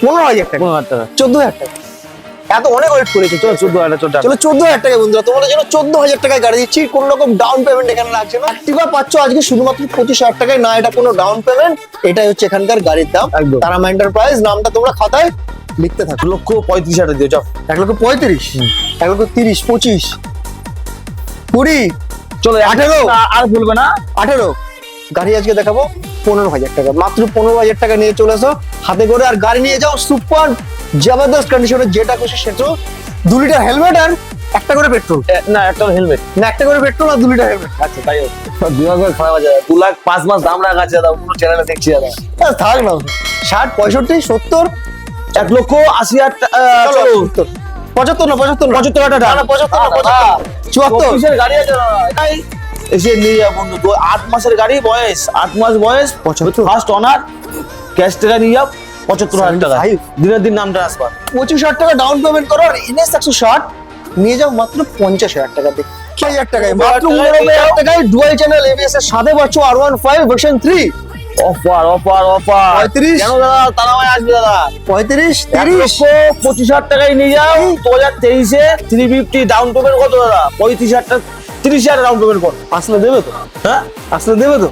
15,000 টাকা, 15,000 টাকা, 14,000 টাকা, এত অনেক ওয়েট করেছে। চলো 14,000 টাকা, চলো 14,000 টাকা বন্ধুরা, তোমাদের জন্য 14,000 টাকায় গাড়ি দিচ্ছি, কোন রকম ডাউন পেমেন্ট এখানে লাগছে না। Activa পাচ্ছ আজকে শুধুমাত্র 25,000 টাকায়, না এটা কোনো ডাউন পেমেন্ট, এটাই হচ্ছে এখানকার গাড়ির দাম। একদম। তারা এন্টারপ্রাইজ নামটা তোমরা খাতায় লিখতে থাকো। 1,35,000 দিও, যাও 1,35,000, 1,30,000, 25, 20, চলো 18, আর বলবে না। 18 গাড়ি আজকে দেখাবো 15,000 টাকা, মাত্র 15,000 টাকা নিয়ে চলে এসো হাতে করে, আর গাড়ি নিয়ে যাও সুপার জবরদস্ত কন্ডিশনে, যেটা খুশি সেটা। 2 লিটার হেলমেট আর একটা করে পেট্রোল, না একটা হেলমেট, না একটা করে পেট্রোল আর 2 লিটার হেলমেট। আচ্ছা তাই হোক। 2,000 খারাপ আছে, 2,05,000 মাস দাম রাখা আছে দাদা, পুরো চ্যানেলে দেখছি দাদা। থাক না, 60, 65, 70, 1,80,000 টাকা, চলো 75 না, 75 না, 75 টাকা, না, 75 না, 75, 74, 24 এর গাড়ি আছে দাদা, এটাই এসে নিয়ে যা বন্ধু। 8 মাসের গাড়ি, বয়স 8 মাস বয়স, 75, ফার্স্ট অনার, ক্যাশ টাকা নিয়ে যাও 75,000 টাকা, 75, দিনের দিন নাম ট্রান্সফার। 25,000 টাকা ডাউন পেমেন্ট করো, আর NS 160 নিয়ে যাও মাত্র 50,000 টাকা দিয়ে। 50,000 টাকায়, মাত্র 19,000 টাকায় ডুয়াল চ্যানেল ABS এর সাথে পাচ্ছ R15 version 3। Offer offer offer 35, কেন দাদা, তারামায় আসবে দাদা। 35, 30, 1,25,000 টাকায় নিয়ে যাও 2023-এ 350 ডাউন পেমেন্ট কত দাদা? 35,000 টাকা, 30,000 ডাউন পেমেন্ট কর, আসলে দেবে তো? হ্যাঁ আসলে দেবে তো?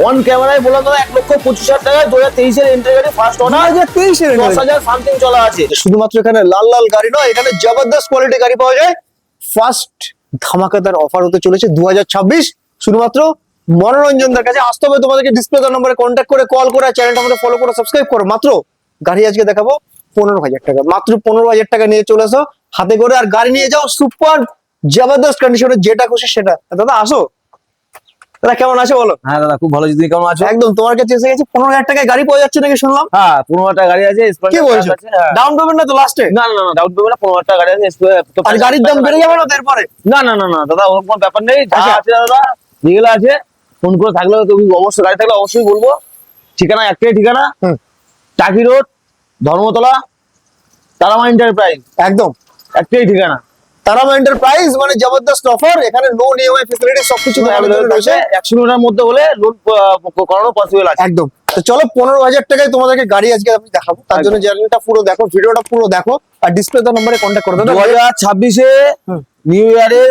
অন ক্যামেরায় বললাম দাদা 1,25,000 টাকায় 2023-এর এন্ট্রি গাড়ি, ফার্স্ট অনার, 2023 এর 10,000 সামথিং চলা আছে। শুধুমাত্র এখানে লাল লাল গাড়ি নয়, এখানে জবরদস্ত কোয়ালিটি গাড়ি পাওয়া যায়। ফার্স্ট ধামাকাদার অফার হতে চলেছে 2026, শুধুমাত্র মনোরঞ্জনদের কাছে আসতে হবে তোমাদেরকে। ডিসপ্লে নাম্বারে কন্ট্যাক্ট করে, কল করে, চ্যানেলটা আমাদের ফলো করে সাবস্ক্রাইব করো। মাত্র গাড়ি আজকে দেখাবো 15,000 টাকা, মাত্র 15,000 টাকা নিয়ে চলে এসো হাতে করে, আর গাড়ি নিয়ে যাও সুপার জবরদস্ত কন্ডিশনে, যেটা খুশি সেটা। দাদা আসো, দাদা কেমন আছে বলো? হ্যাঁ দাদা খুব ভালো, যদি কেমন আছো? একদম তোমার কাছে এসে গেছে। 15,000 টাকায় গাড়ি পাওয়া যাচ্ছে নাকি শুনলাম? হ্যাঁ 15,000 টাকা গাড়ি আছে, কি বলছো? ডাউন পেমেন্ট না তো লাস্টে? না না না, ডাউন পেমেন্ট 15,000 টাকা গাড়ি আছে, আর গাড়ির দাম বেড়ে যাবে না তো এরপরে? না না না না দাদা, ওরকম কোনো ব্যাপার নেই, যা আচ্ছা। আছে দাদা যেগুলো আছে, ফোন করে থাকলে তুমি অবশ্যই, গাড়ি থাকলে অবশ্যই বলবো। ঠিকানা একটাই ঠিকানা, হুম। টাকি রোড, ধর্মতলা, তারামা এন্টারপ্রাইজ, একদম একটাই ঠিকানা। তারা এন্টারপ্রাইজ মানে জবরদস্ত অফার, এখানে লোন EMI ফ্যাসিলিটি সবকিছু অ্যাভেলেবল রয়েছে। 100 মিটার মধ্যে হলে লোন করানো পসিবল আছে। একদম। তো চলো 15,000 টাকায় তোমাদেরকে গাড়ি আজকে আমি দেখাবো, তার জন্য জার্নিটা পুরো দেখো, ভিডিওটা পুরো দেখো, আর ডিসপ্লে তো নম্বরে কন্ট্যাক্ট করে দাও। 2026-এ হুম। নিউ ইয়ারে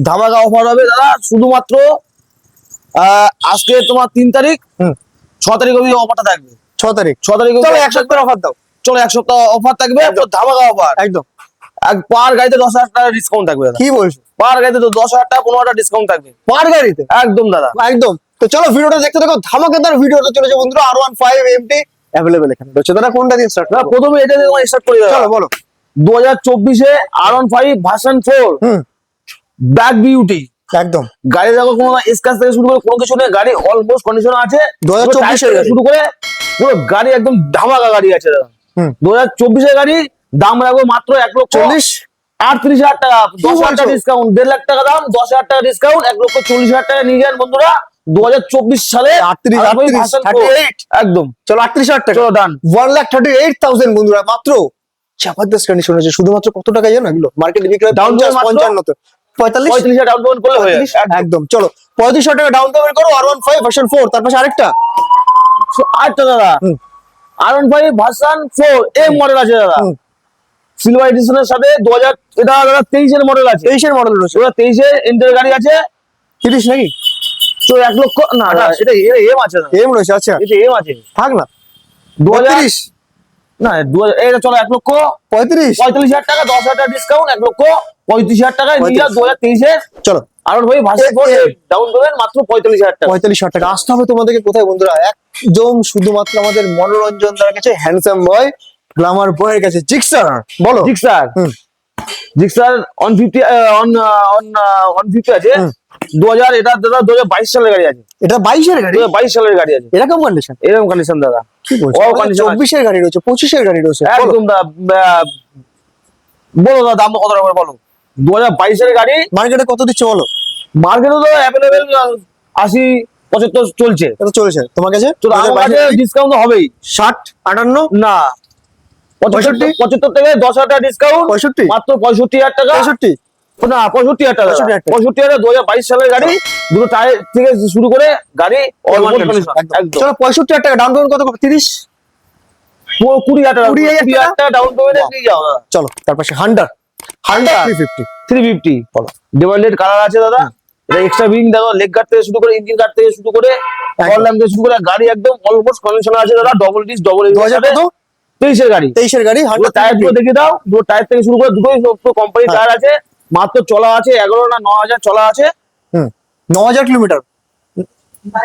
ধামাকা অফার হবে দাদা, শুধুমাত্র আজকে তোমার 3 তারিখ, হুম। 6 তারিখ অবধি অফারটা থাকবে। 6 তারিখ 6 তারিখ চলো 1 সপ্তাহ অফার দাও। চলো 1 সপ্তাহ অফার থাকবে, একদম। ধামাকা অফার। একদম। পার গাড়িতে 10,000 টাকা ডিসকাউন্ট থাকবে দাদা, কি বলছো? পার গাড়িতে তো 10,000 টাকা 15,000 টাকা ডিসকাউন্ট থাকবে পার গাড়িতে? একদম দাদা। একদম। তো চলো ভিডিওটা দেখতে থাকো, ধামাকাদার ভিডিওটা চলেছে বন্ধুরা। R15 MT অ্যাভেলেবল এখানে রয়েছে। দাদা কোনটা দিয়ে স্টার্ট? দাদা প্রথমে এটা দিয়ে স্টার্ট করি দাদা। চলো বলো। 2024-এ R15 ভার্সন 4 হুম। ব্ল্যাক বিউটি একদম। গাড়ি, দেখো কোনো স্ক্র্যাচ থেকে শুরু করে কোনো কিছু নেই, গাড়ি অলমোস্ট কন্ডিশন আছে। 2024 এর গাড়ি। শুরু করে পুরো গাড়ি একদম ধামাকা গাড়ি আছে দাদা। হুম। 2024-এর গাড়ি, দাম রাখবো মাত্র 1,40,38,000 টাকা, 10,000 টাকা ডিসকাউন্ট, 1.5 লাখ টাকা দাম, 10,000 টাকা ডিসকাউন্ট, 1,40,000 টাকা নিয়ে যান বন্ধুরা। 2024 সালে 38, একদম। চলো 38,000 টাকা, চলো ডান। 1,38,000 বন্ধুরা, মাত্র জবরদস্ত কন্ডিশন আছে। শুধুমাত্র কত টাকা জানো এগুলো? মার্কেটে বিক্রি হয় Down payment 55 তো 45, 35,000 ডাউন পেমেন্ট করলে হয়ে যাবে। একদম। চলো 35,000 টাকা ডাউন পেমেন্ট করো, R15 ভার্সন 4। তার পাশে আরেকটা, আরেকটা দাদা হুম। R15 ভার্সন 4 এম মডেল আছে দাদা, হুম। সিলভার এডিশনের সাথে 2000, এটা দাদা 23-এর মডেল আছে। 23 এর মডেল রয়েছে। 23-এর এন্টার গাড়ি আছে। 30 নাকি? তো 1 লক্ষ না দাদা, 28 এটা এম আছে দাদা, এম রয়েছে। আচ্ছা এটা এম আছে। থাক না, 2000 32, না 2000, এটা চলো 35, 1,45,000 টাকা, 10,000 টাকা ডিসকাউন্ট, 1,35,000 টাকায় নিয়ে যাও 2023-এর চলো R15 ভার্সন 4 ডাউন পেমেন্ট মাত্র 45,000 টাকা। 45,000 টাকা। আসতে হবে তোমাদেরকে কোথায় বন্ধুরা? একদম শুধুমাত্র আমাদের মনোরঞ্জন দার কাছে, হ্যান্ডসাম বয়, গ্ল্যামার বয়ের কাছে। জিক্সার বলো। Gixxer, hmm. জিক্সার অন 50 আছে। হুম। 2000, এটা দাদা 2022 সালের গাড়ি আছে। এটা 22 এর গাড়ি? 2022 সালের গাড়ি আছে, এরকম কন্ডিশন? এরকম কন্ডিশন দাদা। কি বলছো? ও condition 24 এর গাড়ি রয়েছে, 25 এর গাড়ি রয়েছে। বলো। একদম বলো দাদা, দাম কত টাকা বলো? 2022 এর গাড়ি, মার্কেটে কত দিচ্ছে বলো? মার্কেটে তো অ্যাভেলেবেল 80-75 চলছে। কত চলেছে তোমার কাছে? তো আমার কাছে ডিসকাউন্ট তো হবেই। 60, 58, না 75 থেকে 10,000 টাকা ডিসকাউন্ট, 65, মাত্র 65,000 টাকা। 65, না 65,000 টাকা, 65,000 টাকা। 65,000 2022 সালের গাড়ি, দুটো টায়ার থেকে শুরু করে গাড়ি একদম। চলো 65,000 টাকা ডাউন পেমেন্ট কত? 30, পুরো 20,000 টাকা, 20,000 টাকা ডাউন পেমেন্টে বাহ। নিয়ে যাও দাদা। চলো তার পাশে হান্টার, হান্টার 350। 350 ডিভাইডেড কালার আছে দাদা। এটা এক্সট্রা বিং দেখো, লেগ গার্ড থেকে শুরু করে, ইঞ্জিন গার্ড থেকে শুরু করে, ফর ল্যাম্প থেকে শুরু করে, গাড়ি একদম অলমোস্ট কন্ডিশন আছে দাদা। ডবল ডিস্ক, ডবল 23 এর গাড়ি। 23 এর গাড়ি পুরো হান্টার টায়ার গুলো দেখে দাও, পুরো টায়ার থেকে শুরু করে দুটোই কোম্পানি হ্যাঁ। টায়ার আছে। মাত্র চলা আছে 11 না 9,000 চলা আছে। 9000 কিলোমিটার।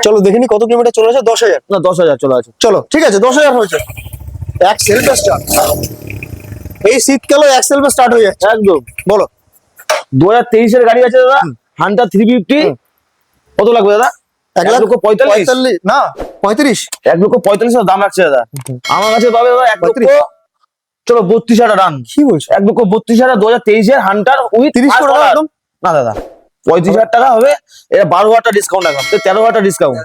চলো দেখিনি কত কিলোমিটার চলে আছে। 10,000। না 10,000 চলা আছে। চলো ঠিক আছে 10,000 হয়েছে। এক সেলফে স্টার্ট, এই শীতকালে এক সেলফে স্টার্ট হয়ে যাচ্ছে। একদম বলো 2023 এর গাড়ি আছে দাদা, হান্টার 350। কত লাগবে দাদা? 1,45,000 না 35। 1,45,000 দাম রাখছে দাদা। আমার কাছে পাবে দাদা 1,00,000, চলো 32,000 রান। কি বলছো? 1,32,000 2023 এর হান্টার উইথ 30 করে দাও একদম। না দাদা 35,000 টাকা হবে। এটা 12,000 টাকা ডিসকাউন্ট রাখলাম, 13,000 টাকা ডিসকাউন্ট,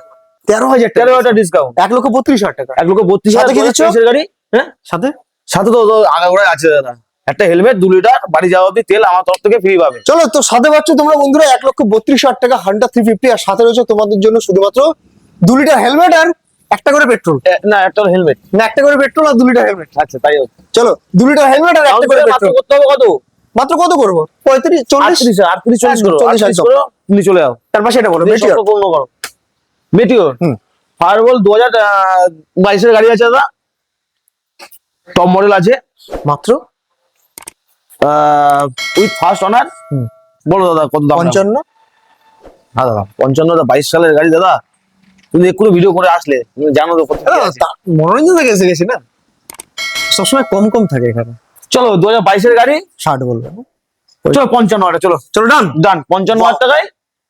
13,000 টাকা। 13,000 টাকা ডিসকাউন্ট, 1,32,000 টাকা। 1,32,000 সাথে কি দিচ্ছ? 2023 এর গাড়ি। হ্যাঁ, সাথে সাথে তো আগাগোড়াই আছে দাদা। একটা হেলমেট, 2 লিটার বাড়ি যাওয়া অব্দি তেল আমার তরফ থেকে ফ্রি পাবে। চলো তো সাথে পাচ্ছ তোমরা বন্ধুরা 1,32,000 টাকা হান্টার 350, আর সাথে রয়েছে তোমাদের জন্য শুধুমাত্র 2 লিটার হেলমেট আর একটা করে পেট্রোল। না একটা হেলমেট। না একটা করে পেট্রোল আর 2 লিটার হেলমেট। আচ্ছা তাই হোক। চলো 2 লিটার হেলমেট আর একটা করে মাত্র পেট্রোল। করতে হবে কত? মাত্র কত করবো? 35, 40, 38, 40 করো, 40 38 করো, তুমি চলে যাও। তার পাশে এটা বলো মেটিওর। পূর্ণ করো মেটিওর। ফায়ারবল 2022 এর গাড়ি আছে দাদা, টপ মডেল আছে মাত্র উইথ ফার্স্ট অনার। বলো দাদা কত দাম? 55। হ্যাঁ দাদা 55, 22 সালের গাড়ি দাদা। তুমি এক্ষুনি ভিডিও করে আসলে তুমি জানো তো কত কি আছে। মনোরঞ্জন থেকে এসে গেছি না, সবসময় কম কম থাকে এখানে। চলো 2022 এর গাড়ি, 60 বলবে। চলো 55,000 চলো চলো ডান। ডান। 55,000 টাকায়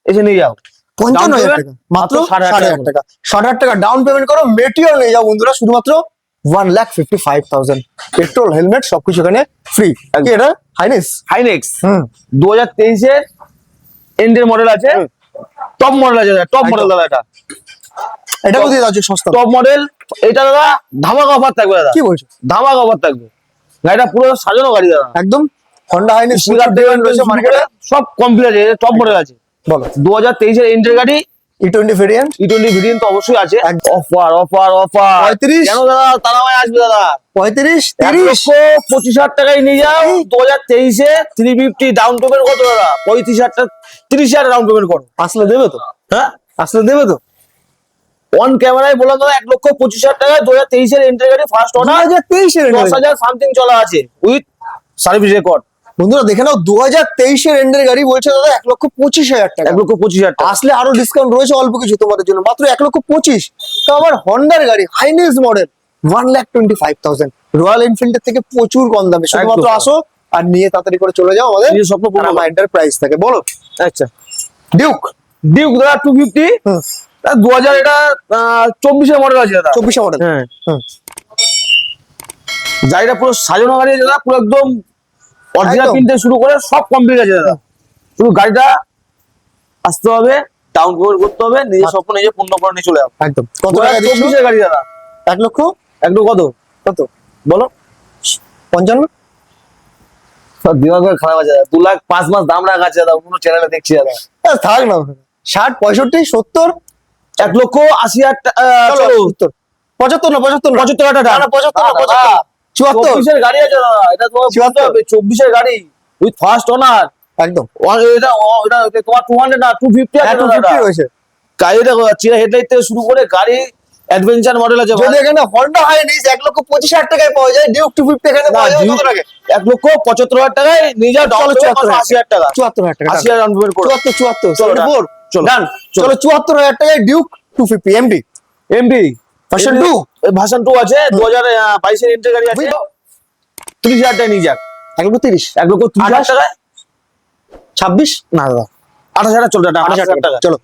এসে নিয়ে যাও। 55,000 payment টাকা মাত্র। মাত্র 60,000 টাকা। 60,000 টাকা ডাউন পেমেন্ট করো, মেটিওর নিয়ে যাও বন্ধুরা শুধুমাত্র 1,55,000। পেট্রোল হেলমেট সবকিছু এখানে ফ্রি। কি এটা হাইনেস? হাইনেক্স 2023 এর এন্ডের মডেল আছে, টপ মডেল আছে দাদা, টপ মডেল দাদা। এটা এটা কোথায় আছে সস্তা? Top model. এটা দাদা ধামাকা অফার থাকবে দাদা, কি বলছো? ধামাকা অফার থাকবে। গাড়িটা পুরো সাজানো গাড়ি দাদা, একদম হন্ডা হাইনেস স্পিকার থেকে রয়েছে মার্কেটে। সব কমপ্লিট আছে, টপ মডেল আছে। বলো 2023 এর এন্ডের গাড়ি, E20 ভেরিয়েন্ট। E20 ভেরিয়েন্ট তো অবশ্যই আছে। একদম। অফার অফার অফার 35 কেন দাদা? তারামায় আসবে দাদা। 35, 30। 1,25,000 টাকায় নিয়ে যাও। 2023 এ 350 ডাউন পেমেন্ট কত দাদা? 35,000 টাকা, 30,000 ডাউন পেমেন্ট করো। আসলে দেবে তো? হ্যাঁ আসলে দেবে তো? অন ক্যামেরায় বললাম দাদা 1,25,000 টাকায় 2023 এর এন্ট্রি গাড়ি, ফার্স্ট ওনার, 2023 এর 10,000 সামথিং চলা আছে উইথ সার্ভিস রেকর্ড। বন্ধুরা দেখে নাও 2023 এর এন্ডের গাড়ি বলছে দাদা 1,25,000 টাকা। 1,25,000 টাকা। আসলে আরো ডিসকাউন্ট রয়েছে অল্প কিছু তোমাদের জন্য, মাত্র 1,25,000। তো আবার হন্ডার গাড়ি হাইনেস মডেল 1,25,000। রয়্যাল এনফিল্ডের থেকে প্রচুর কম দামে। শুধুমাত্র একদম। আসো আর নিয়ে তাড়াতাড়ি করে চলে যাও আমাদের নিজের স্বপ্ন পূর্ণ করো। মাইন্ডার প্রাইস থাকে। বলো আচ্ছা ডিউক। ডিউক দাদা 250, 2000, এটা 24 এর মডেল আছে দাদা। 24 মডেল। হ্যাঁ গাড়িটা পুরো সাজানো গাড়ি আছে দাদা, পুরো একদম অরিজিনাল একদম। প্রিন্টে শুরু করে সব কমপ্লিট আছে দাদা। শুধু গাড়িটা আসতে হবে, ডাউন পেমেন্ট করতে হবে, নিজের স্বপ্ন নিজে পূর্ণ করে নিয়ে চলে যাও। একদম। কত টাকা দিচ্ছ? 24 এর গাড়ি দাদা। 1 লক্ষ একদম কত কত? বলো? 55। সব দিমাগ খারাপ আছে দাদা। 2,05,000 মাস দাম রাখা আছে দাদা, অন্য চ্যানেলে দেখছি দাদা। থাক না 60, 65, 70। 1,80,000 টাকা। চলো 70, 75 না 75 না 75 টাকা। না, না, 75 না 75, 74। 24 এর গাড়ি আছে দাদা, এটা তোমার 74 হবে। 24 এর গাড়ি উইথ ফার্স্ট ওনার। একদম। এটা এটা তোমার 200 না 250 আছে দাদা। 250 রয়েছে। গাড়িটা চিরা হেডলাইট থেকে শুরু করে গাড়ি অ্যাডভেঞ্চার মডেল আছে। যদি এখানে হন্ডা হাইনেস 1,25,000 টাকায় পাওয়া যায়, ডিউক 250 এখানে পাওয়া যায় কত টাকায়? 1,75,000 টাকায় নিয়ে যাও, ডাউন চলো পেমেন্ট 74,000 80,000 টাকা। 74,000 টাকা 80,000 ডাউন পেমেন্ট করো। 74, চলো, 74, চলো। ডান। চলো। চলো 74,000 টাকায় Duke 250 MD MD version 2। Version 2 আছে, 2022 এর এন্ট্রি গাড়ি আছে। 30,000 টাকা নিয়ে যাক। 1,30,000 1,30,000 টাকায় 26 না দাদা, 28,000 চলো, 28,000 টাকা। চলো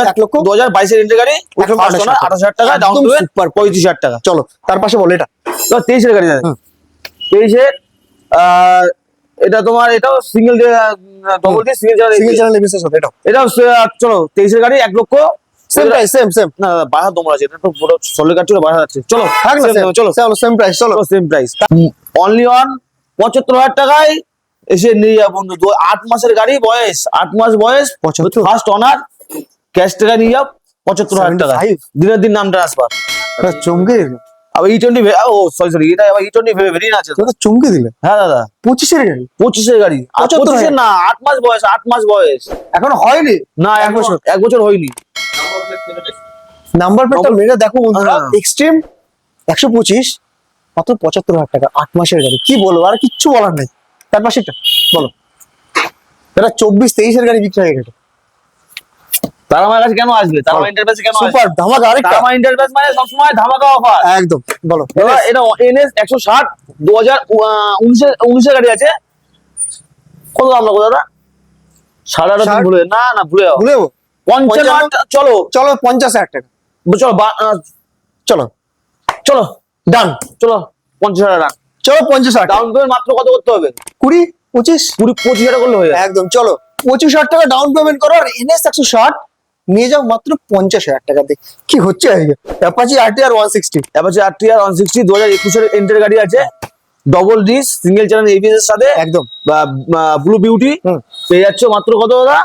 1 লক্ষ 2022 এর এন্ট্রি গাড়ি, 28,000 টাকা ডাউন একদম পেমেন্ট, super 35,000 টাকা। চলো তার পাশে বল এটা 23 এর গাড়ি দাদা। 23 এর এটা তোমার, এটাও single double D single single channel বিশেষ হবে এটা। এটাও চলো 23 এর গাড়ি 1 লক্ষ। সেম প্রাইস, সেম না দাদা, 12 তোমরা আছে, এটা তো পুরো সলিড কাট ছিল, 12 আছে। চলো থাক না same, চলো চলো সেম প্রাইস। চলো সেম প্রাইস। অনলি অন 75,000 টাকায় এসে নিয়ে যা বন্ধু। 8 মাসের গাড়ি, বয়স 8 মাস বয়স, 75 ফার্স্ট অনার, ক্যাশ টাকা নিয়ে যাও। 75,000 টাকা, 75 দিনের দিন নাম ট্রান্সফার। চমকে আবার E20 ও সরি এটা আবার E20 ভেরিয়েন্ট আছে তো। তোরা চমকে দিলে। হ্যাঁ দাদা 25-এর গাড়ি 25-এর গাড়ি, আর 75 25-এর না 8 মাস বয়স, 8 মাস বয়স এখন হয়নি। না, এক বছর। 1 বছর হয়নি। নাম্বার প্লেটটা মেরে দেখো বন্ধুরা, হ্যাঁ। এক্সট্রিম 125 মাত্র 75,000 টাকা, 8 মাসের গাড়ি। কি বলবো, আর কিচ্ছু বলার নেই। তার পাশেরটা বলো, এটা 24-23-এর গাড়ি বিক্রি হয়ে গেছে। তারা আমার কাছে কেন আসবে, তারা আমার ইন্টারভিউ কেন আসবে? সুপার ধামাকা আরেকটা। তারা আমার ইন্টারভিউ মানে সবসময় ধামাকা অফার। একদম বলো। দাদা এটা NS 160 2019 এর গাড়ি আছে। কত দাম লাগবে দাদা? 18.5 ষাট? ভুলে না ভুলে যাও। ভুলে যাবো? 55 চলো চলো 50,000 টাকা, চলো চলো চলো ডান। চলো 50,000 টাকা চলো 50,000 টাকা, ডাউন পেমেন্ট মাত্র কত করতে হবে? 20-25 25,000 টাকা করলে হয়ে যাবে। একদম। চলো 25,000 টাকা ডাউন পেমেন্ট করো, আর NS 160 নিয়ে যাও মাত্র 50,000 টাকা দিয়ে। কি হচ্ছে আজকে? অ্যাপাচি RTR 160 অ্যাপাচি RTR 160 2021 এর এন্টার গাড়ি আছে, double disc single channel ABS এর সাথে, একদম। ব্লু বিউটি হুম। পেয়ে যাচ্ছ মাত্র কত দাদা?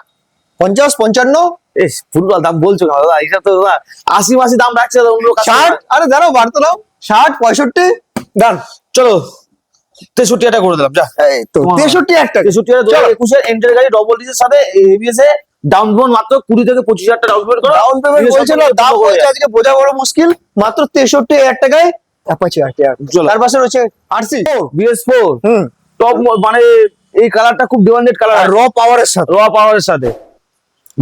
50-55 এস ফুটবল দাম বলছো না দাদা, এইসব তো দাদা 80 দাম রাখছে দাদা অন্য লোক। 60, আরে দাঁড়াও বাড়তে দাও, 60-65 ডান। চলো 63 টাকা করে দিলাম যা। এই তো 63 টাকা। 63 টাকা 2021 এর এন্টার গাড়ি ডবল ডিস এর সাথে ABS এ ডাউন পেমেন্ট মাত্র 20 থেকে 25,000 টাকা ডাউন পেমেন্ট করো। ডাউন পেমেন্ট বলছে না, দাম বলছে আজকে বোঝা বড় মুশকিল। মাত্র 63,000 টাকায় অ্যাপাচি RTR। চলো। তার পাশে রয়েছে RC BS4 হুম, টপ, মানে এই কালারটা খুব ডিমান্ডেড কালার, আর র পাওয়ারের সাথে। র পাওয়ারের সাথে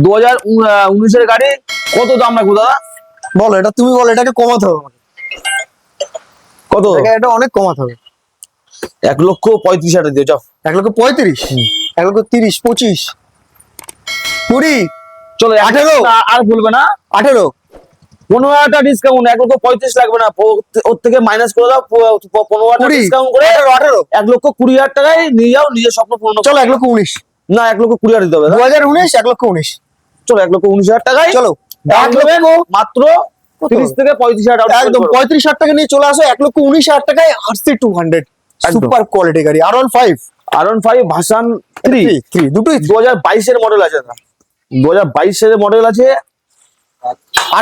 2019 এর গাড়ি। কত দাম রাখবো দাদা? বলো, এটা তুমি বলো, এটাকে কমাতে হবে আমাকে। কত? এটা অনেক কমাতে হবে। 1,35,000 দিও যাও। 1,35,000, 1,30,000, 25, 20, চলো 18 আর বলবে না, 18, 15,000 টাকা ডিসকাউন্ট, 1,35,000 লাগবে না, ওর থেকে মাইনাস করে দাও 15,000 টাকা 20, ডিসকাউন্ট করে 18, 1,20,000 টাকায় নিয়ে যাও, নিজের স্বপ্ন পূর্ণ করো। চলো 1,19,000, না 1,20,000 দিতে হবে দাদা। 2019, 1,19,000। চলো 1,19,000 টাকায় চলো down 1 payment লক্ষ মাত্র 30 থেকে 35,000 টাকা একদম 35,000 টাকা নিয়ে চলে আসো 1,19,000 টাকায় RC 200 একদম। সুপার কোয়ালিটি গাড়ি। R15 R15 ভার্সন 3 দুটোই 2022 এর মডেল আছে না, 2022 এর মডেল আছে।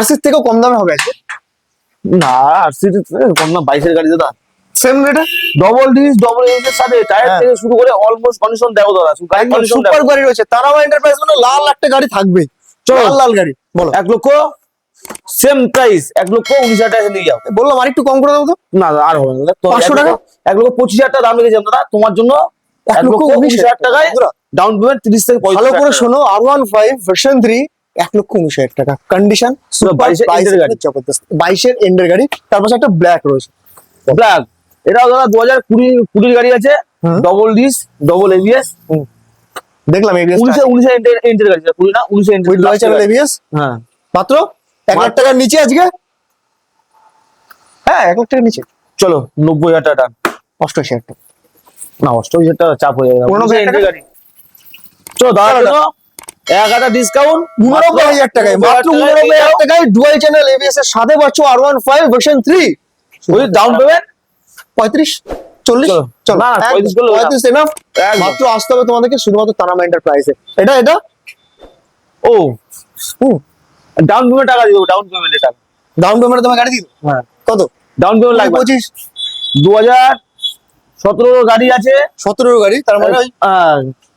RC থেকেও কম দামে হবে আজকে, না RC কম না, 22 এর গাড়ি দাদা। সেম রেটে। ডবল ডিস ডবল এর সাথে টায়ার হ্যাঁ। থেকে শুরু করে অলমোস্ট কন্ডিশন দেখো দাদা, শুধু গাড়ি কন্ডিশন সুপার গাড়ি রয়েছে। তারামা এন্টারপ্রাইজ মানে লাল একটা গাড়ি থাকবে, চলো। লাল লাল গাড়ি। বলো 1 লক্ষ সেম প্রাইস, 1,19,000 টাকা নিয়ে যাও। বললাম আর একটু কম করে দেবো তো। না দাদা আর হবে না দাদা, 500 টাকা? 1,25,000 টাকা দাম রেখেছিলাম দাদা তোমার জন্য। 1,19,000 টাকায় ডাউন পেমেন্ট 30 থেকে 35,000 ভালো করে টাকা। শোনো, R15 ভার্সন 3 1,19,000 টাকা কন্ডিশন, 22 এর end এর গাড়ি। জবরদস্ত 22 এর এন্ডের গাড়ি। তার পাশে একটা ব্ল্যাক রয়েছে। ব্ল্যাক, এটাও দাদা 2020 গাড়ি আছে, হুম। Double disc double ABS। দেখলাম ABS 19 এন্টার গাড়ি, 20 না 19 এন্টার উইথ ডুয়াল চ্যানেল ABS হ্যাঁ। মাত্র 1,00,000 টাকার নিচে আজকে। হ্যাঁ 1,00,000 টাকার নিচে। চলো 90,000 টাকা ডান। 88,000 টাকা। না 88,000 টাকা চাপ হয়ে যাবে, 89,000 এন্টার গাড়ি। চলো দাদা চলো, চলো 1,000 ডিসকাউন্ট 89,000 টাকায়, মাত্র 89,000 টাকায় ডুয়াল চ্যানেল ABS এর সাথে পাচ্ছ R15 ভার্সন 3 ওই ডাউন পেমেন্ট 35, 40। চলো। চলো না, 35 করলে 35 এনাফ। একদম। মাত্র আসতে হবে তোমাদেরকে শুধুমাত্র তারামা এন্টারপ্রাইজে। এটা ও হুম, ডাউন পেমেন্ট টাকা দিও, ডাউন পেমেন্ট এটা। ডাউন পেমেন্টে তোমার গাড়ি দিল হ্যাঁ কত? ডাউন পেমেন্ট লাগবে 25, 2017 গাড়ি আছে, 17 গাড়ি, তার মানে ওই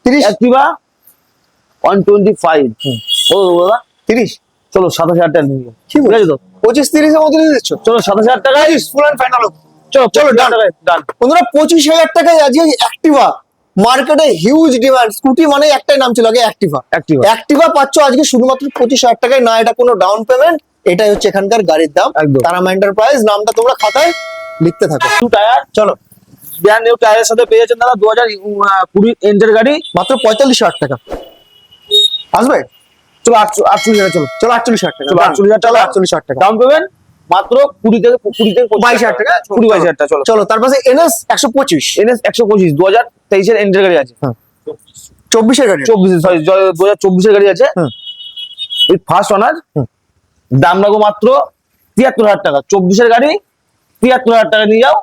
30, অ্যাক্টিভা 125। ও দাদা 30, চলো 27,000 টাকা নিয়ে যাও। কি ঠিক আছে তো, 25, 30 এর মধ্যে দিয়ে দিচ্ছ। চলো 27,000 টাকায় ফুল অ্যান্ড ফাইনাল। চলো চলো, চলো done। ডান। বন্ধুরা 25,000 টাকায় আজকে অ্যাক্টিভা মার্কেটে হিউজ ডিমান্ড। স্কুটি মানে একটাই নাম ছিল আগে, অ্যাক্টিভা। Activa। অ্যাক্টিভা পাচ্ছ আজকে শুধুমাত্র 25,000 টাকায়। না এটা কোনো ডাউন পেমেন্ট, এটাই হচ্ছে এখানকার গাড়ির দাম। একদম। তারামা এন্টারপ্রাইজ নামটা তোমরা খাতায় লিখতে থাকো। টায়ার চলো ব্র্যান্ড নিউ টায়ারের সাথে পেয়ে যাচ্ছেন দাদা 2020 এন্টার গাড়ি। মাত্র 45,000 টাকা আসবে। চলো 48,000 চলো চলো 48,000 টাকা। চলো 48,000 চলো টাকা 48,000 টাকা। ডাউন পেমেন্ট মাত্র 20 থেকে 22,000 টাকা। 22,000 টাকা। চলো চলো তার পাশে NS 125, NS 125 2023 এর এন্টার গাড়ি আছে, 24 এর গাড়ি। 24 সরি 2024 এর গাড়ি আছে হুম। With first owner. হুম। দাম লাগবে মাত্র 73,000 টাকা। 24 এর গাড়ি 73,000 টাকা নিয়ে যাও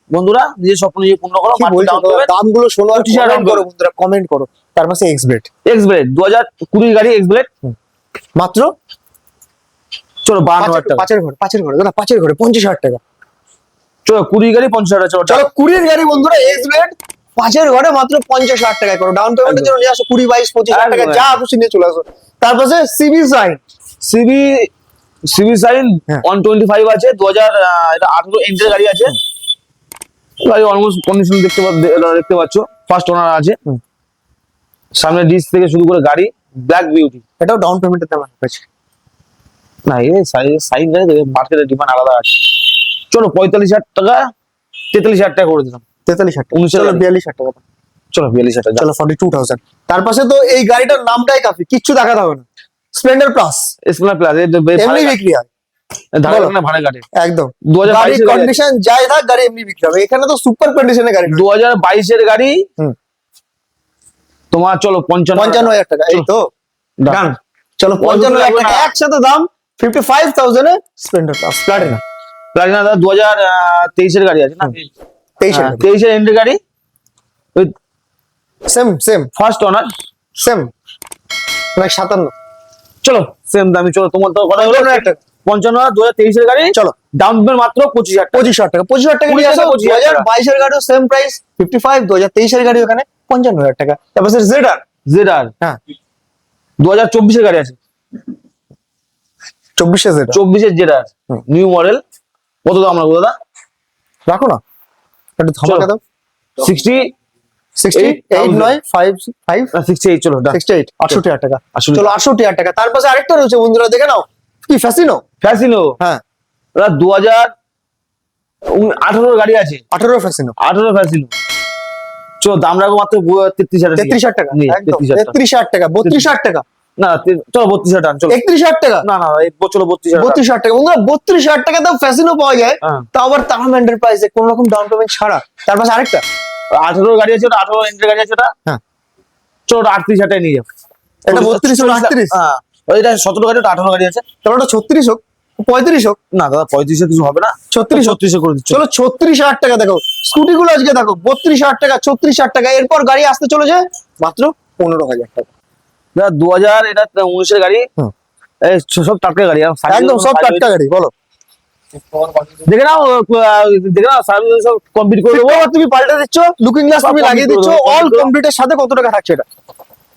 বন্ধুরা, নিজের স্বপ্ন নিজে পূর্ণ করো। কি বলছো দাদা? দামগুলো শোনো আর 25,000 কমেন্ট করো বন্ধুরা, কমেন্ট করো। তার পাশে এক্সব্লেড এক্স ব্লেড 2020 গাড়ি এক্স ব্লেড মাত্র চলো 52,000 টাকা। পাঁচের ঘরে দাদা, 5,000 ঘরে 50,000 টাকা। চলো 20 গাড়ি 50,000 চলো চলো 20 গাড়ি বন্ধুরা এক্স গ্রেড 5 ঘরে মাত্র 50,000 টাকায় করো, ডাউন পেমেন্টের জন্য নিয়ে আসো 20, 22, 25,000 টাকা একদম, যা খুশি নিয়ে চলে আসো। তারপরে CB sign, CB CB sign হ্যাঁ। 125 আছে 2000 এটা 18 এন্টের গাড়ি আছে। গাড়ি অলমোস্ট কন্ডিশন দেখতে পাচ্ছ, ফার্স্ট ওনার আছে। সামনে ডিস থেকে শুরু করে গাড়ি ব্ল্যাক বিউটি। এটাও ডাউন পেমেন্টের তেমন আছে না এই সাইন গাড়ি মার্কেটের ডিমান্ড আলাদা আছে। চলো 45,000 টাকা 43,000 টাকা করে দিলাম। 43,000 টাকা, 19,000 চলো 42,000 টাকা, চলো 42,000 টাকা। চলো 42,000। তার পাশে তো এই গাড়িটার নামটাই কাফি, কিচ্ছু দেখাতে হবে না, স্প্লেন্ডার প্লাস স্প্লেন্ডার প্লাস এমনি বিক্রি হয় বলো। ভাড়া কাটে একদম 2022 গাড়ির এর গাড়ি কন্ডিশন যাই থাক গাড়ি এমনি বিক্রি হবে, এখানে তো সুপার কন্ডিশনে গাড়ি 2022 এর গাড়ি। হুম। তোমার চলো 55,000 টাকা, এই তো Done. ডান। চলো 55,000 টাকা একসাথে দাম 55,000 এ স্প্লেন্ডার প্লাস প্লাটিনা। প্লাটিনা 2023 এর গাড়ি আছে না? 23 23 এর এন্ডের গাড়ি with same first owner. Same মানে 57। চলো সেম দামি, চলো তোমার তো কথা হলো 55,000 টাকা, 55 2023 এর গাড়ি। চলো ডাউন পেমেন্ট মাত্র 25,000 টাকা। 25,000 টাকা, 25,000 টাকা নিয়ে আসো। 25,000 টাকা। 2022 এর গাড়িও সেম প্রাইস 55, 2023 এর গাড়ি ওখানে 55,000 টাকা। তারপর জেডার, জেডার হ্যাঁ 2024 এর গাড়ি আছে, 24 এর জেডার 24 এর জেডার হুম। New model. কত দাম রাখবো দাদা? রাখো না, একটু ধামাকা দাও। 60 68 নয় 55 68 চলো done। 68 68,000 টাকা, 68,000 চলো 68,000 টাকা। তার পাশে আরেকটা রয়েছে বন্ধুরা, দেখে নাও কি ফ্যাসিনো, ফ্যাসিনো হ্যাঁ 2018 গাড়ি আছে, 18 ফ্যাসিনো 18 ফ্যাসিনো। চলো দাম রাখবো মাত্র 33,000 33,000 টাকা, একদম 33,000 টাকা, 32,000 টাকা, না চলো 32,000 টাকা চলো। 31,000 টাকা, না এই চলো 32,000 টাকা। 32,000 টাকা বন্ধুরা, 32,000 টাকা দাম ফ্যাসিনো পাওয়া যায়, হ্যাঁ। তাও আবার তাম এন্টারপ্রাইজে কোনো রকম ডাউন পেমেন্ট ছাড়া। তার পাশে আরেকটা 18 গাড়ি আছে, ওটা 18 এন্ট্রি গাড়ি আছে ওটা। হ্যাঁ চলো ওটা 38,000 টাকা নিয়ে যাও। এটা 32 হলো 38, হ্যাঁ ওইটা 17 গাড়ি, ওটা 18 গাড়ি আছে। তাহলে ওটা 36 হোক 35 হোক, না দাদা 35 কিছু হবে না, 36 36 করে দিচ্ছি। চলো 36,000 টাকা। দেখো স্কুটি গুলো আজকে দেখো 32,000 টাকা, 36,000 টাকা, এরপর গাড়ি আসতে চলেছে মাত্র 15,000 টাকা। দাদা 2000 এটা 19 এর গাড়ি। হুম। এই সব টাটকা গাড়ি, আর একদম সব টাটকা গাড়ি, বলো দেখে নাও দেখে নাও সার্ভিস সব কমপ্লিট করে দেবো। সিটকভার তুমি পাল্টে দিচ্ছ, লুকিং গ্লাস সব তুমি লাগিয়ে complete দিচ্ছ, করে দেবো, অল complete করে দেবো। কমপ্লিটের সাথে কত টাকা থাকছে এটা?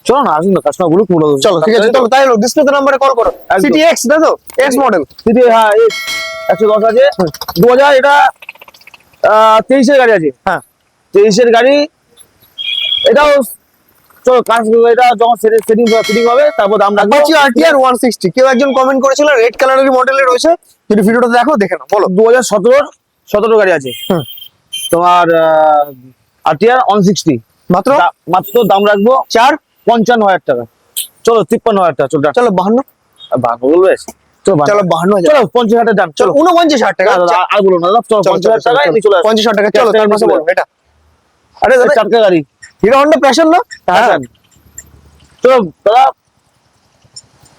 চলো না আসুন না, কাস্টমার গুলো পুরো চলো ঠিক আছে, চলো তাই হলো, ডিসপ্লেতে নাম্বারে কল করো। একদম। সিটি এক্স না তো, এক্স মডেল, সিটি হ্যাঁ 110 আছে। 2000 এটা 23 এর গাড়ি আছে, হ্যাঁ 23 এর গাড়ি। এটাও চলো কাজ এটা যখন সেটিং ফিটিং হবে তারপর দাম রাখবো। আপাচি আরটিআর 160, কেউ একজন কমেন্ট করেছিল রেড কালারের মডেলে রয়েছে, যদি ভিডিওটা দেখো দেখে নাও, বলো 2017 গাড়ি আছে হুম। তোমার আরটিআর 160 মাত্র মাত্র দাম রাখবো 55,000 টাকা। চলো 53,000 টাকা চলো চলো 52, বলবে চলো চলো 52,000, চলো 50,000 দাম চলো চলো 49,000 টাকা, না, দাদা, আর বলো না দাদা, চলো 50,000 টাকায় নিয়ে চলে আসো। 50,000 টাকা, চলো তার পাশে বলো এটা। আরে দাদা চারটা গাড়ি হিরো হন্ডা প্যাশন না, হ্যাঁ চলো দাদা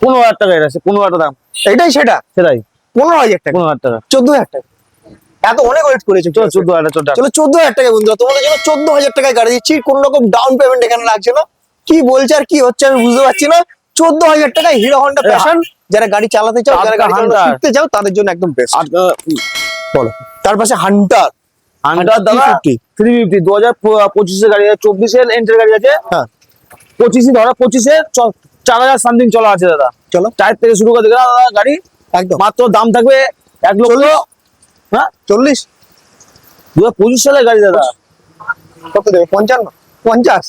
15,000 টাকা এটা আছে, 15,000 দাম এটাই সেটা, সেটাই 15,000 টাকা, 15,000 টাকা। 14,000 টাকা, এত অনেক ওয়েট করেছে। চলো 14,000 চলো চলো 14,000 টাকা বন্ধুরা, তোমাদের জন্য 14,000 টাকায় গাড়ি দিচ্ছি, কোন রকম ডাউন পেমেন্ট এখানে লাগছে না। কি বলছে আর কি হচ্ছে আমি বুঝতে পারছি না। 14,000 টাকায় হিরো হন্ডা প্যাশন, যারা গাড়ি চালাতে চাও, যারা গাড়ি চালাতে Hunter। শিখতে চাও, তাদের জন্য একদম বেস্ট। আর বলো তার পাশে হান্টার, হান্টার দাদা 350 2025 এর গাড়ি আছে, 24 এর এন্ট্রি গাড়ি আছে, হ্যাঁ 25 ধরো 25 এ 4,000 সামথিং চলা আছে দাদা। চলো টায়ার থেকে শুরু করে দেখো দাদা গাড়ি একদম মাত্র দাম থাকবে 1 লক্ষ। হ্যাঁ 40, 2025 সালের গাড়ি দাদা। কত দেবে? 55, 50,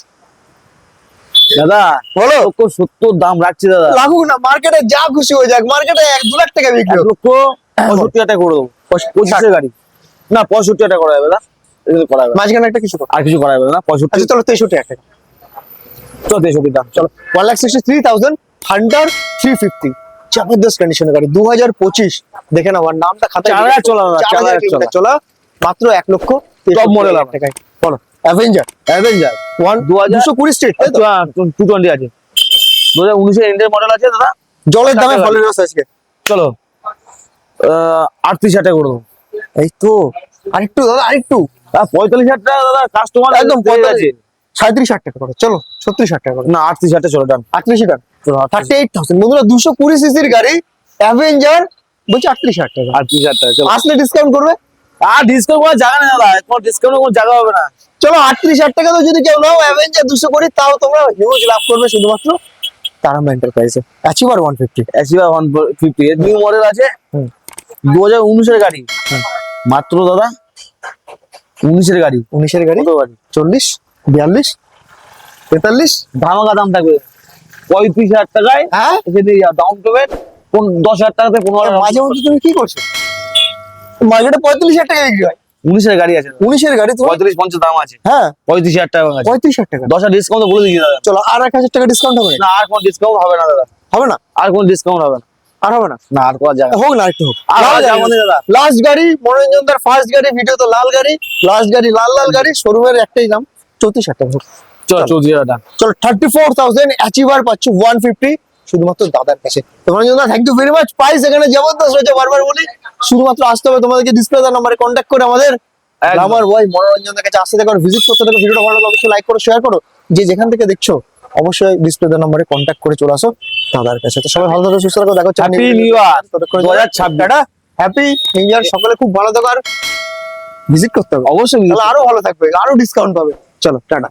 দাদা বলো 1,70,000 দাম রাখছি দাদা। লাগুক না, মার্কেটে যা খুশি হয়ে যাক, মার্কেটে 1-2 লাখ টাকা বিক্রি 1 হোক। লক্ষ 65,000 টাকা করে দেবো। 25 এর গাড়ি না 65,000 টাকা করা যাবে না, এগুলো করা যাবে না। মাঝখানে একটা কিছু করো। আর কিছু করা যাবে না 65। আচ্ছা চলো 63,000 টাকা, চলো 63 দাম চলো। 1,63,000 হান্টার 350, জবরদস্ত কন্ডিশনের গাড়ি 2025। দেখে নাও, আর নামটা খাতায় 4,000 চলা দাদা, 4,000 4,000 কিলোমিটার চলা, মাত্র 1 লক্ষ Top model আমার। টাকায়। বলো অ্যাভেঞ্জার অ্যাভেঞ্জার 220 স্ট্রিট, তাই তো? 220 আছে, 2019 এর এন্ডের মডেল আছে দাদা। জলের দামে টাকা ফলের রস আজকে। চলো 38,000 টাকা করে দেবো। এই তো আরেকটু দাদা, আরেকটু 45,000 টাকা দাদা, কাস্টমার একদম পেয়ে 45, গেছে। 37,000 টাকা করো, চলো 36,000 টাকা করো, না 38,000 টাকা চলো ডান। 38 টাকা, চলো 38,000 বন্ধুরা, 220 সিসির গাড়ি অ্যাভেঞ্জার বলছে 38,000 টাকা। 38,000 টাকা চলো। আসলে ডিসকাউন্ট করবে, আর ডিসকাউন্ট কোনো জায়গা নেই দাদা, কোনো ডিসকাউন্ট কোনো জায়গা হবে না। চলো 38,000 টাকা তো যদি কেউ নাও অ্যাভেঞ্জার 200 করি, তাও তোমরা হিউজ লাভ করবে শুধুমাত্র তারামা এন্টারপ্রাইজে। অ্যাচিভার 150। অ্যাচিভার 150 এর নিউ মডেল আছে, হুম। 2019 এর গাড়ি, মাত্র দাদা 19 এর গাড়ি। 19-এর গাড়ি, কত গাড়ি? 40, 42, 43। ধামাকা দাম থাকবে 35,000 টাকায়। হ্যাঁ, এখানে ডাউন পেমেন্ট 10,000 টাকাতে 15,000। মাঝে মধ্যে তুমি কি করছো? মার্কেটে 45,000 টাকা বিক্রি হয়। 19 এর গাড়ি আছে, 19-এর গাড়ি তুমি, 35-50 দাম আছে, হ্যাঁ 35,000 টাকা আছে। 35,000 টাকা। 10,000 ডিসকাউন্ট বলে দিচ্ছি দাদা। চলো আর 1,000 টাকা ডিসকাউন্ট হবে না? না আর কোনো ডিসকাউন্ট হবে না দাদা, হবে না, আর কোনো ডিসকাউন্ট হবে না, আর হবে না। না আর করা যাবে না। হোক না, একটু হোক। আর করা যাবে না দাদা। লাস্ট গাড়ি মনোরঞ্জন দার ফার্স্ট গাড়ি, ভিডিও তো লাল গাড়ি, লাস্ট গাড়ি লাল লাল গাড়ি, শোরুমের একটাই দাম 34,000 টাকা। হোক। চলো 34,000 টাকা। চলো 34,000 অ্যাচিভার পাচ্ছ 150 শুধুমাত্র দাদার কাছে। তো মনোরঞ্জন দা, thank you very much. Price এখানে জবরদস্ত রয়েছে, বারবার বলি, শুধুমাত্র আসতে হবে তোমাদেরকে ডিসপ্লে দেওয়ার নাম্বারে কন্ট্যাক্ট করে আমাদের একদম। আমার বয় মনোরঞ্জন দার কাছে আসতে দেখো, ভিজিট করতে দেখো। ভিডিওটা ভালো লাগলে অবশ্যই লাইক করো, শেয়ার করো। যে যেখান থেকে দেখছো অবশ্যই ডিসপ্লে দেওয়ার নাম্বারে কন্ট্যাক্ট করে চলে আসো দাদার কাছে। তো সবাই ভালো থাকো, সুস্থ থাকো, দেখা হচ্ছে Happy New Year 2026। Happy new year, সকলে খুব ভালো থাকো, আর ভিজিট করতে হবে অবশ্যই তাহলে আরো ভালো থাকবে, আরো ডিসকাউন্ট পাবে। চলো টাটা।